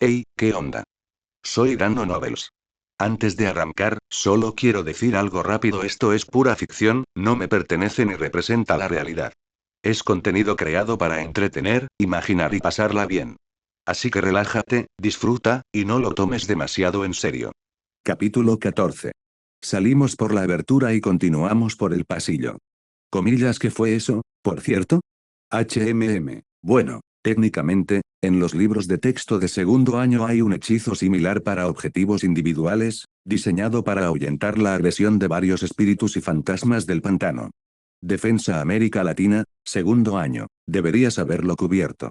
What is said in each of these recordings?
Hey, ¿qué onda? Soy Dando Novels. Antes de arrancar, solo quiero decir algo rápido: esto es pura ficción, no me pertenece ni representa la realidad. Es contenido creado para entretener, imaginar y pasarla bien. Así que relájate, disfruta, y no lo tomes demasiado en serio. Capítulo 14. Salimos por la abertura y continuamos por el pasillo. Comillas, ¿qué fue eso, por cierto? Bueno, técnicamente, en los libros de texto de segundo año hay un hechizo similar para objetivos individuales, diseñado para ahuyentar la agresión de varios espíritus y fantasmas del pantano. Defensa América Latina, segundo año, deberías haberlo cubierto.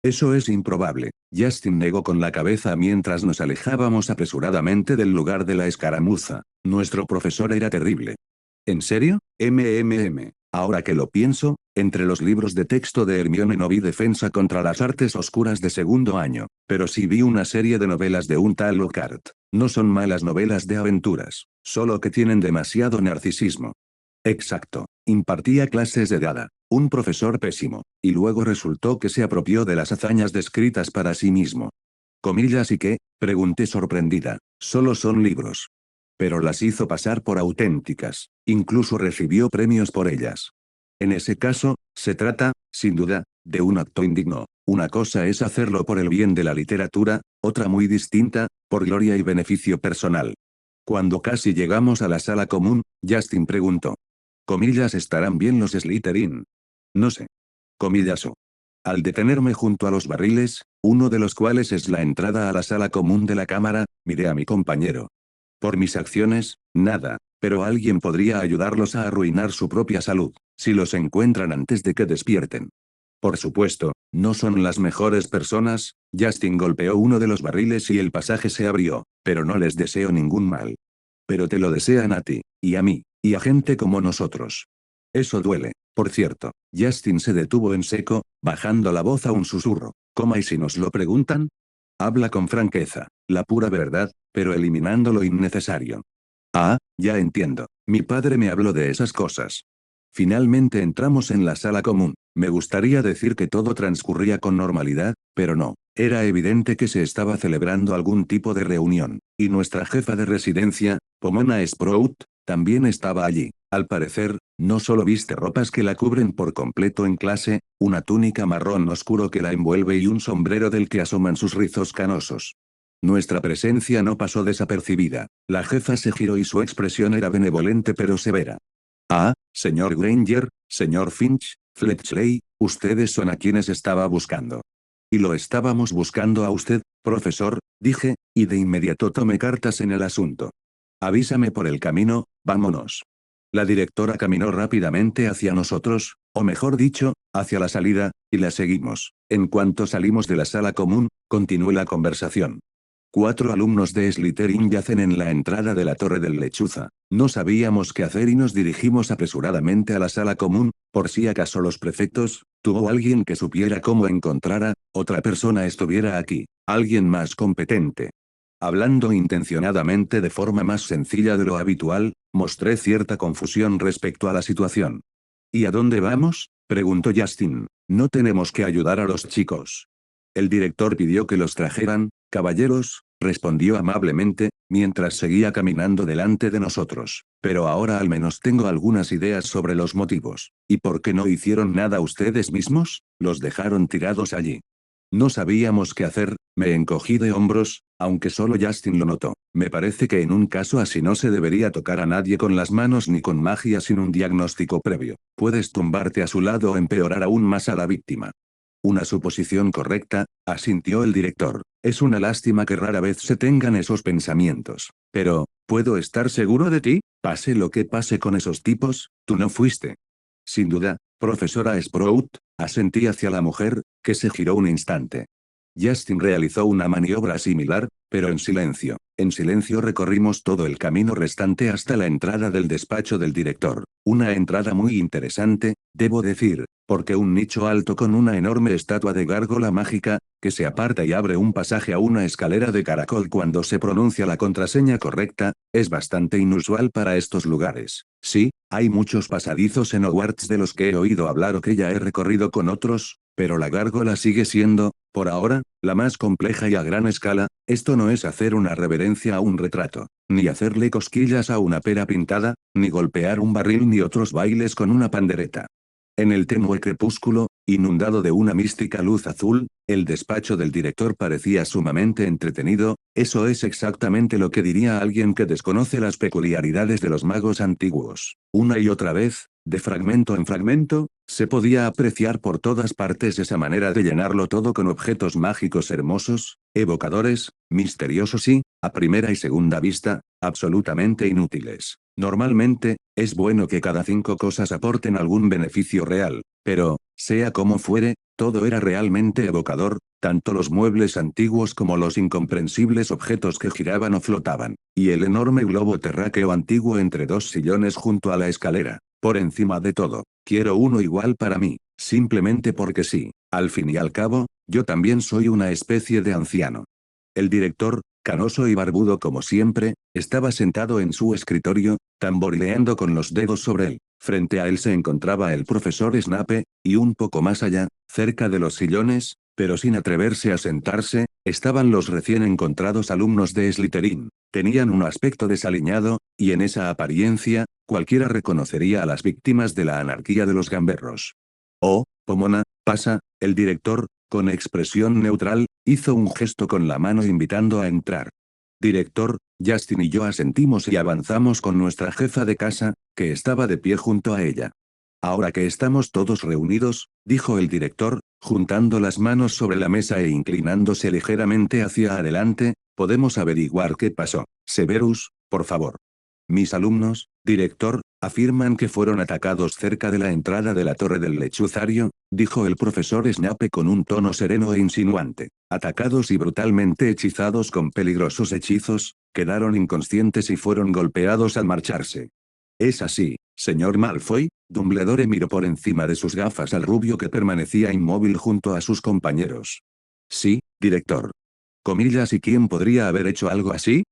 Eso es improbable. Justin negó con la cabeza mientras nos alejábamos apresuradamente del lugar de la escaramuza. Nuestro profesor era terrible. ¿En serio? Ahora que lo pienso, entre los libros de texto de Hermione no vi defensa contra las artes oscuras de segundo año, pero sí vi una serie de novelas de un tal Lockhart. No son malas novelas de aventuras, solo que tienen demasiado narcisismo. Exacto. Impartía clases de Dada, un profesor pésimo, y luego resultó que se apropió de las hazañas descritas para sí mismo. ¿Comillas y qué? Pregunté sorprendida. Solo son libros. Pero las hizo pasar por auténticas, incluso recibió premios por ellas. En ese caso, se trata, sin duda, de un acto indigno. Una cosa es hacerlo por el bien de la literatura, otra muy distinta, por gloria y beneficio personal. Cuando casi llegamos a la sala común, Justin preguntó. Comillas, ¿estarán bien los Slytherin? No sé. Comillas o. Al detenerme junto a los barriles, uno de los cuales es la entrada a la sala común de la cámara, miré a mi compañero. Por mis acciones, nada, pero alguien podría ayudarlos a arruinar su propia salud, si los encuentran antes de que despierten. Por supuesto, no son las mejores personas. Justin golpeó uno de los barriles y el pasaje se abrió, pero no les deseo ningún mal. Pero te lo desean a ti, y a mí, y a gente como nosotros. Eso duele, por cierto. Justin se detuvo en seco, bajando la voz a un susurro. ¿Cómo y si nos lo preguntan? Habla con franqueza, la pura verdad, pero eliminando lo innecesario. Ah, ya entiendo. Mi padre me habló de esas cosas. Finalmente entramos en la sala común. Me gustaría decir que todo transcurría con normalidad, pero no. Era evidente que se estaba celebrando algún tipo de reunión, y nuestra jefa de residencia, Pomona Sprout, también estaba allí. Al parecer, no solo viste ropas que la cubren por completo en clase, una túnica marrón oscuro que la envuelve y un sombrero del que asoman sus rizos canosos. Nuestra presencia no pasó desapercibida. La jefa se giró y su expresión era benevolente pero severa. Ah, señor Granger, señor Finch, Fletchley, ustedes son a quienes estaba buscando. Y lo estábamos buscando a usted, profesor, dije, y de inmediato tomé cartas en el asunto. Avísame por el camino, vámonos. La directora caminó rápidamente hacia nosotros, o mejor dicho, hacia la salida, y la seguimos. En cuanto salimos de la sala común, continuó la conversación. 4 alumnos de Slytherin yacen en la entrada de la Torre del Lechuza. No sabíamos qué hacer y nos dirigimos apresuradamente a la sala común, por si acaso los prefectos, tuvo alguien que supiera cómo encontrar a otra persona estuviera aquí, alguien más competente. Hablando intencionadamente de forma más sencilla de lo habitual, mostré cierta confusión respecto a la situación. ¿Y a dónde vamos? Preguntó Justin. No tenemos que ayudar a los chicos. El director pidió que los trajeran, caballeros, respondió amablemente, mientras seguía caminando delante de nosotros. Pero ahora al menos tengo algunas ideas sobre los motivos. ¿Y por qué no hicieron nada ustedes mismos? Los dejaron tirados allí. No sabíamos qué hacer, me encogí de hombros, aunque solo Justin lo notó. Me parece que en un caso así no se debería tocar a nadie con las manos ni con magia sin un diagnóstico previo. Puedes tumbarte a su lado o empeorar aún más a la víctima. Una suposición correcta, asintió el director. Es una lástima que rara vez se tengan esos pensamientos. Pero, ¿puedo estar seguro de ti? Pase lo que pase con esos tipos, tú no fuiste. Sin duda, profesora Sprout, asentí hacia la mujer, que se giró un instante. Justin realizó una maniobra similar, pero en silencio. En silencio recorrimos todo el camino restante hasta la entrada del despacho del director. Una entrada muy interesante, debo decir, porque un nicho alto con una enorme estatua de gárgola mágica, que se aparta y abre un pasaje a una escalera de caracol cuando se pronuncia la contraseña correcta, es bastante inusual para estos lugares. Sí, hay muchos pasadizos en Hogwarts de los que he oído hablar o que ya he recorrido con otros, Pero la gárgola sigue siendo, por ahora, la más compleja y a gran escala. Esto no es hacer una reverencia a un retrato, ni hacerle cosquillas a una pera pintada, ni golpear un barril ni otros bailes con una pandereta. En el tenue crepúsculo, inundado de una mística luz azul, el despacho del director parecía sumamente entretenido. Eso es exactamente lo que diría alguien que desconoce las peculiaridades de los magos antiguos. Una y otra vez, de fragmento en fragmento, se podía apreciar por todas partes esa manera de llenarlo todo con objetos mágicos hermosos, evocadores, misteriosos y, a primera y segunda vista, absolutamente inútiles. Normalmente, es bueno que cada 5 cosas aporten algún beneficio real, pero, sea como fuere, todo era realmente evocador, tanto los muebles antiguos como los incomprensibles objetos que giraban o flotaban, y el enorme globo terráqueo antiguo entre 2 sillones junto a la escalera. Por encima de todo, quiero uno igual para mí, simplemente porque sí. Al fin y al cabo, yo también soy una especie de anciano. El director, canoso y barbudo como siempre, estaba sentado en su escritorio, tamborileando con los dedos sobre él. Frente a él se encontraba el profesor Snape, y un poco más allá, cerca de los sillones, pero sin atreverse a sentarse, estaban los recién encontrados alumnos de Slytherin. Tenían un aspecto desaliñado, y en esa apariencia, cualquiera reconocería a las víctimas de la anarquía de los gamberros. Oh, Pomona, pasa, el director, con expresión neutral, hizo un gesto con la mano invitando a entrar. Director, Justin y yo asentimos y avanzamos con nuestra jefa de casa, que estaba de pie junto a ella. Ahora que estamos todos reunidos, dijo el director, juntando las manos sobre la mesa e inclinándose ligeramente hacia adelante, podemos averiguar qué pasó. Severus, por favor. Mis alumnos, director, afirman que fueron atacados cerca de la entrada de la torre del lechuzario, dijo el profesor Snape con un tono sereno e insinuante. Atacados y brutalmente hechizados con peligrosos hechizos, quedaron inconscientes y fueron golpeados al marcharse. ¿Es así, señor Malfoy? Dumbledore miró por encima de sus gafas al rubio que permanecía inmóvil junto a sus compañeros. Sí, director. Comillas, ¿y quién podría haber hecho algo así?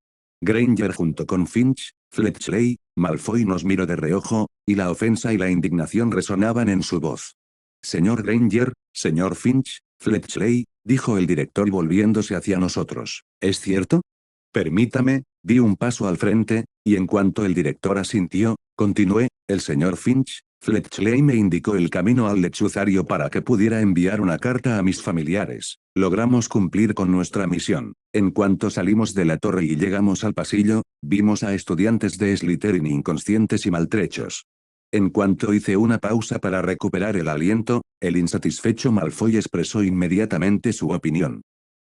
Granger junto con Finch, Fletchley, Malfoy nos miró de reojo, y la ofensa y la indignación resonaban en su voz. Señor Granger, señor Finch, Fletchley, dijo el director volviéndose hacia nosotros. ¿Es cierto? Permítame, di un paso al frente, y en cuanto el director asintió, continué, el señor Finch, Fletchley me indicó el camino al lechuzario para que pudiera enviar una carta a mis familiares. Logramos cumplir con nuestra misión. En cuanto salimos de la torre y llegamos al pasillo, vimos a estudiantes de Slytherin inconscientes y maltrechos. En cuanto hice una pausa para recuperar el aliento, el insatisfecho Malfoy expresó inmediatamente su opinión.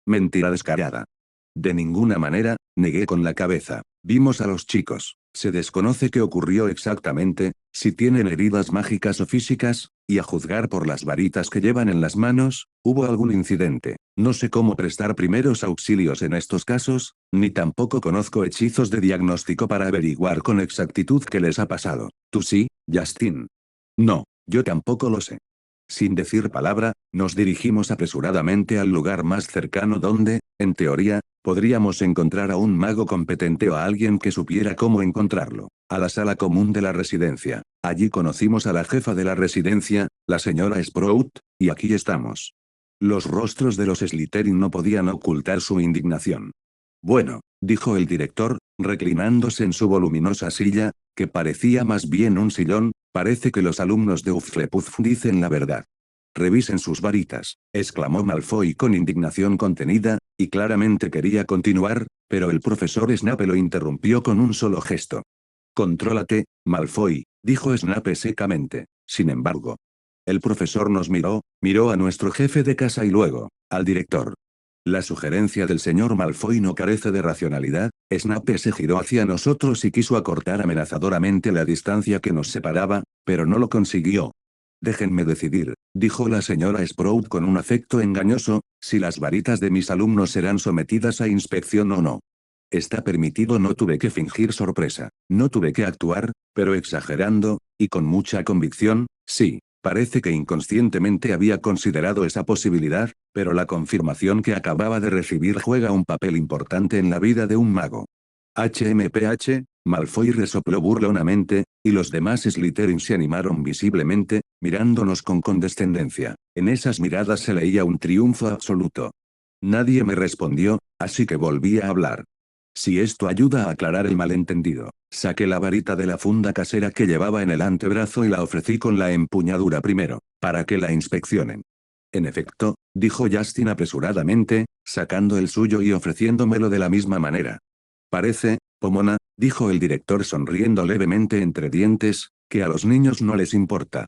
Mentira descarada. De ninguna manera, negué con la cabeza. Vimos a los chicos. Se desconoce qué ocurrió exactamente, si tienen heridas mágicas o físicas, y a juzgar por las varitas que llevan en las manos, hubo algún incidente. No sé cómo prestar primeros auxilios en estos casos, ni tampoco conozco hechizos de diagnóstico para averiguar con exactitud qué les ha pasado. ¿Tú sí, Justin? No, yo tampoco lo sé. Sin decir palabra, nos dirigimos apresuradamente al lugar más cercano donde, en teoría, podríamos encontrar a un mago competente o a alguien que supiera cómo encontrarlo. A la sala común de la residencia. Allí conocimos a la jefa de la residencia, la señora Sprout, y aquí estamos. Los rostros de los Slytherin no podían ocultar su indignación. Bueno, dijo el director, reclinándose en su voluminosa silla, que parecía más bien un sillón, parece que los alumnos de Hufflepuff dicen la verdad. Revisen sus varitas, exclamó Malfoy con indignación contenida, y claramente quería continuar, pero el profesor Snape lo interrumpió con un solo gesto. Contrólate, Malfoy, dijo Snape secamente. Sin embargo, el profesor nos miró a nuestro jefe de casa y luego, al director. La sugerencia del señor Malfoy no carece de racionalidad. Snape se giró hacia nosotros y quiso acortar amenazadoramente la distancia que nos separaba, pero no lo consiguió. Déjenme decidir, dijo la señora Sprout con un afecto engañoso, si las varitas de mis alumnos serán sometidas a inspección o no. Está permitido. No tuve que fingir sorpresa. No tuve que actuar, pero exagerando, y con mucha convicción, sí. Parece que inconscientemente había considerado esa posibilidad, pero la confirmación que acababa de recibir juega un papel importante en la vida de un mago. HMPH, Malfoy resopló burlonamente, y los demás Slytherin se animaron visiblemente, mirándonos con condescendencia. En esas miradas se leía un triunfo absoluto. Nadie me respondió, así que volví a hablar. Si esto ayuda a aclarar el malentendido, saqué la varita de la funda casera que llevaba en el antebrazo y la ofrecí con la empuñadura primero, para que la inspeccionen. En efecto, dijo Justin apresuradamente, sacando el suyo y ofreciéndomelo de la misma manera. Parece, Pomona, dijo el director sonriendo levemente entre dientes, que a los niños no les importa.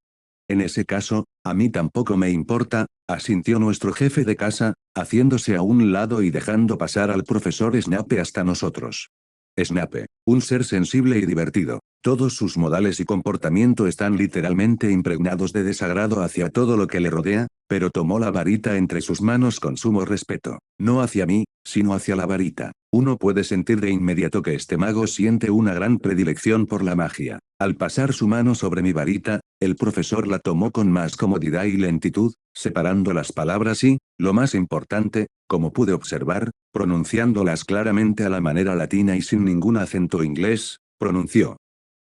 En ese caso, a mí tampoco me importa, asintió nuestro jefe de casa, haciéndose a un lado y dejando pasar al profesor Snape hasta nosotros. Snape, un ser sensible y divertido. Todos sus modales y comportamiento están literalmente impregnados de desagrado hacia todo lo que le rodea, pero tomó la varita entre sus manos con sumo respeto. No hacia mí, sino hacia la varita. Uno puede sentir de inmediato que este mago siente una gran predilección por la magia. Al pasar su mano sobre mi varita, el profesor la tomó con más comodidad y lentitud, separando las palabras y, lo más importante, como pude observar, pronunciándolas claramente a la manera latina y sin ningún acento inglés, pronunció.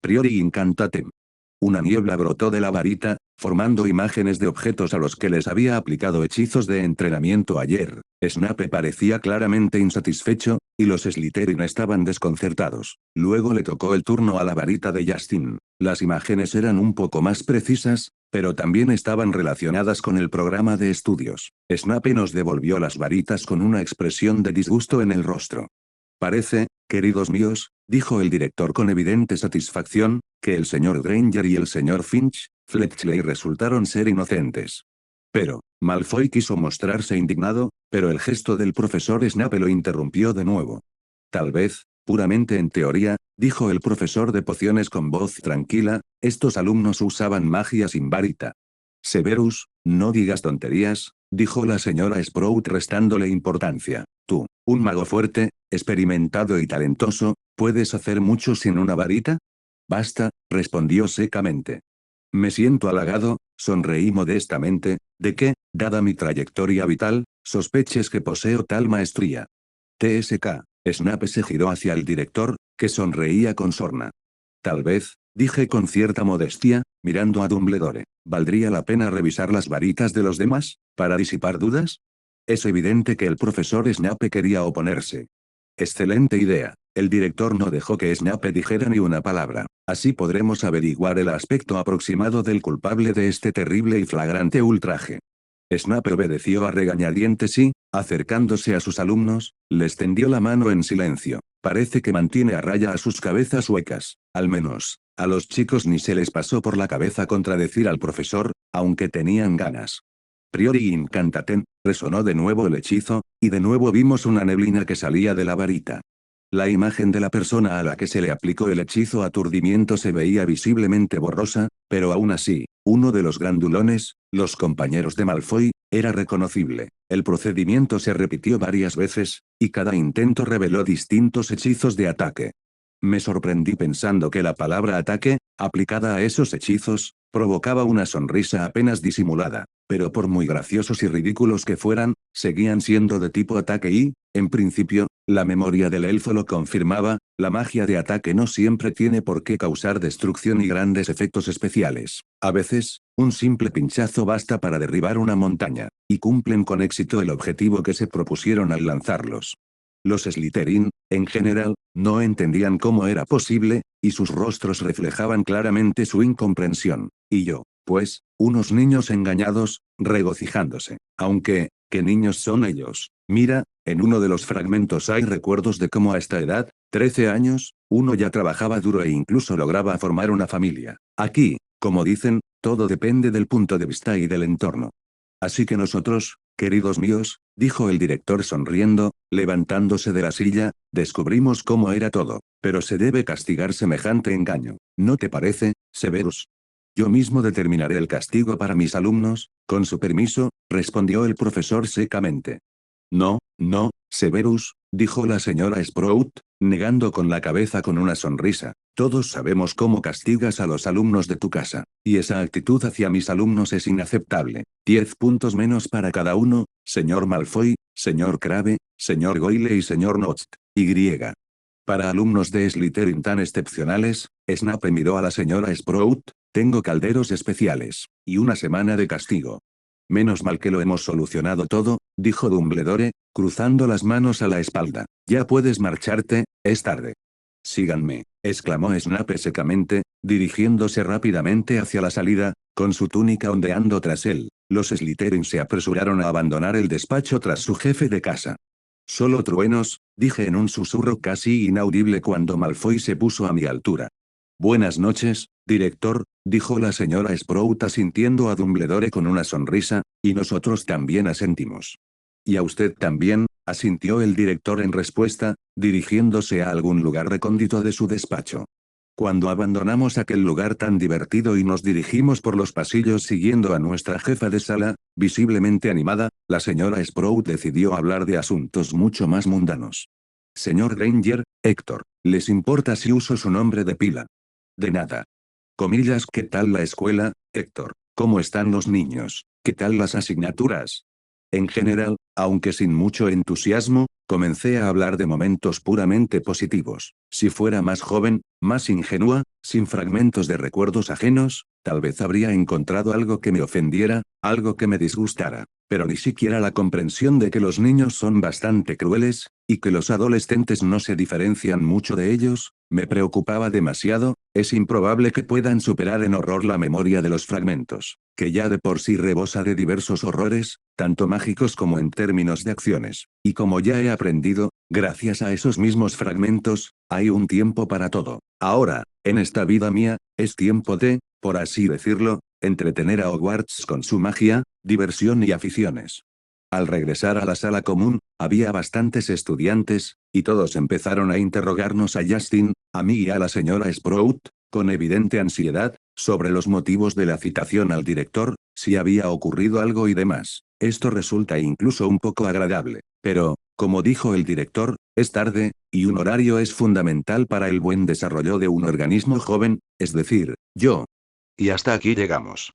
Priori incantatem. Una niebla brotó de la varita, formando imágenes de objetos a los que les había aplicado hechizos de entrenamiento ayer. Snape parecía claramente insatisfecho, y los Slytherin estaban desconcertados. Luego le tocó el turno a la varita de Justin. Las imágenes eran un poco más precisas, pero también estaban relacionadas con el programa de estudios. Snape nos devolvió las varitas con una expresión de disgusto en el rostro. Parece, queridos míos, dijo el director con evidente satisfacción, que el señor Granger y el señor Fletchley resultaron ser inocentes. Pero, Malfoy quiso mostrarse indignado, pero el gesto del profesor Snape lo interrumpió de nuevo. Tal vez, puramente en teoría, dijo el profesor de pociones con voz tranquila, estos alumnos usaban magia sin varita. Severus, no digas tonterías, dijo la señora Sprout restándole importancia. Tú, un mago fuerte, experimentado y talentoso, ¿puedes hacer mucho sin una varita? Basta, respondió secamente. Me siento halagado, sonreí modestamente, de que, dada mi trayectoria vital, sospeches que poseo tal maestría. TSK. Snape se giró hacia el director, que sonreía con sorna. Tal vez, dije con cierta modestia, mirando a Dumbledore, ¿valdría la pena revisar las varitas de los demás, para disipar dudas? Es evidente que el profesor Snape quería oponerse. Excelente idea. El director no dejó que Snape dijera ni una palabra. Así podremos averiguar el aspecto aproximado del culpable de este terrible y flagrante ultraje. Snape obedeció a regañadientes y, acercándose a sus alumnos, les tendió la mano en silencio. Parece que mantiene a raya a sus cabezas huecas. Al menos, a los chicos ni se les pasó por la cabeza contradecir al profesor, aunque tenían ganas. Priori incantatem, resonó de nuevo el hechizo, y de nuevo vimos una neblina que salía de la varita. La imagen de la persona a la que se le aplicó el hechizo aturdimiento se veía visiblemente borrosa, pero aún así, uno de los grandulones, los compañeros de Malfoy, era reconocible. El procedimiento se repitió varias veces, y cada intento reveló distintos hechizos de ataque. Me sorprendí pensando que la palabra ataque, aplicada a esos hechizos, provocaba una sonrisa apenas disimulada, pero por muy graciosos y ridículos que fueran, seguían siendo de tipo ataque y, en principio, la memoria del elfo lo confirmaba, la magia de ataque no siempre tiene por qué causar destrucción y grandes efectos especiales. A veces, un simple pinchazo basta para derribar una montaña, y cumplen con éxito el objetivo que se propusieron al lanzarlos. Los Slytherin, en general, no entendían cómo era posible, y sus rostros reflejaban claramente su incomprensión. Y yo, pues, unos niños engañados, regocijándose. Aunque, ¿qué niños son ellos? Mira, en uno de los fragmentos hay recuerdos de cómo a esta edad, 13 años, uno ya trabajaba duro e incluso lograba formar una familia. Aquí, como dicen, todo depende del punto de vista y del entorno. Así que nosotros, queridos míos, dijo el director sonriendo, levantándose de la silla, descubrimos cómo era todo, pero se debe castigar semejante engaño, ¿no te parece, Severus? Yo mismo determinaré el castigo para mis alumnos, con su permiso, respondió el profesor secamente. No, no, Severus, dijo la señora Sprout, negando con la cabeza con una sonrisa. Todos sabemos cómo castigas a los alumnos de tu casa, y esa actitud hacia mis alumnos es inaceptable. 10 puntos menos para cada uno, señor Malfoy, señor Crabbe, señor Goyle y señor Notch. Y. Para alumnos de Slytherin tan excepcionales, Snape miró a la señora Sprout, tengo calderos especiales, y una semana de castigo. Menos mal que lo hemos solucionado todo, dijo Dumbledore, cruzando las manos a la espalda. Ya puedes marcharte, es tarde. Síganme, exclamó Snape secamente, dirigiéndose rápidamente hacia la salida, con su túnica ondeando tras él. Los Slytherin se apresuraron a abandonar el despacho tras su jefe de casa. Solo truenos, dije en un susurro casi inaudible cuando Malfoy se puso a mi altura. Buenas noches, director, dijo la señora Sprout asintiendo a Dumbledore con una sonrisa, y nosotros también asentimos. Y a usted también, asintió el director en respuesta, dirigiéndose a algún lugar recóndito de su despacho. Cuando abandonamos aquel lugar tan divertido y nos dirigimos por los pasillos siguiendo a nuestra jefa de sala, visiblemente animada, la señora Sprout decidió hablar de asuntos mucho más mundanos. Señor Granger, Héctor, ¿les importa si uso su nombre de pila? De nada. Comillas, ¿qué tal la escuela, Héctor? ¿Cómo están los niños? ¿Qué tal las asignaturas? En general, aunque sin mucho entusiasmo, comencé a hablar de momentos puramente positivos. Si fuera más joven, más ingenua, sin fragmentos de recuerdos ajenos, tal vez habría encontrado algo que me ofendiera, algo que me disgustara. Pero ni siquiera la comprensión de que los niños son bastante crueles, y que los adolescentes no se diferencian mucho de ellos, me preocupaba demasiado. Es improbable que puedan superar en horror la memoria de los fragmentos, que ya de por sí rebosa de diversos horrores, tanto mágicos como en términos de acciones. Y como ya he aprendido, gracias a esos mismos fragmentos, hay un tiempo para todo. Ahora, en esta vida mía, es tiempo de, por así decirlo, entretener a Hogwarts con su magia, diversión y aficiones. Al regresar a la sala común, había bastantes estudiantes, y todos empezaron a interrogarnos a Justin, a mí y a la señora Sprout, con evidente ansiedad, sobre los motivos de la citación al director, si había ocurrido algo y demás. Esto resulta incluso un poco agradable. Pero, como dijo el director, es tarde, y un horario es fundamental para el buen desarrollo de un organismo joven, es decir, yo. Y hasta aquí llegamos.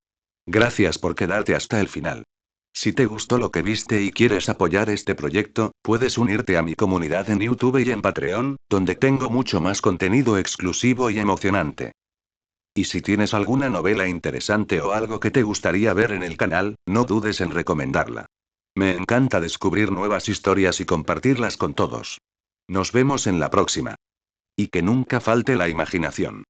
Gracias por quedarte hasta el final. Si te gustó lo que viste y quieres apoyar este proyecto, puedes unirte a mi comunidad en YouTube y en Patreon, donde tengo mucho más contenido exclusivo y emocionante. Y si tienes alguna novela interesante o algo que te gustaría ver en el canal, no dudes en recomendarla. Me encanta descubrir nuevas historias y compartirlas con todos. Nos vemos en la próxima. Y que nunca falte la imaginación.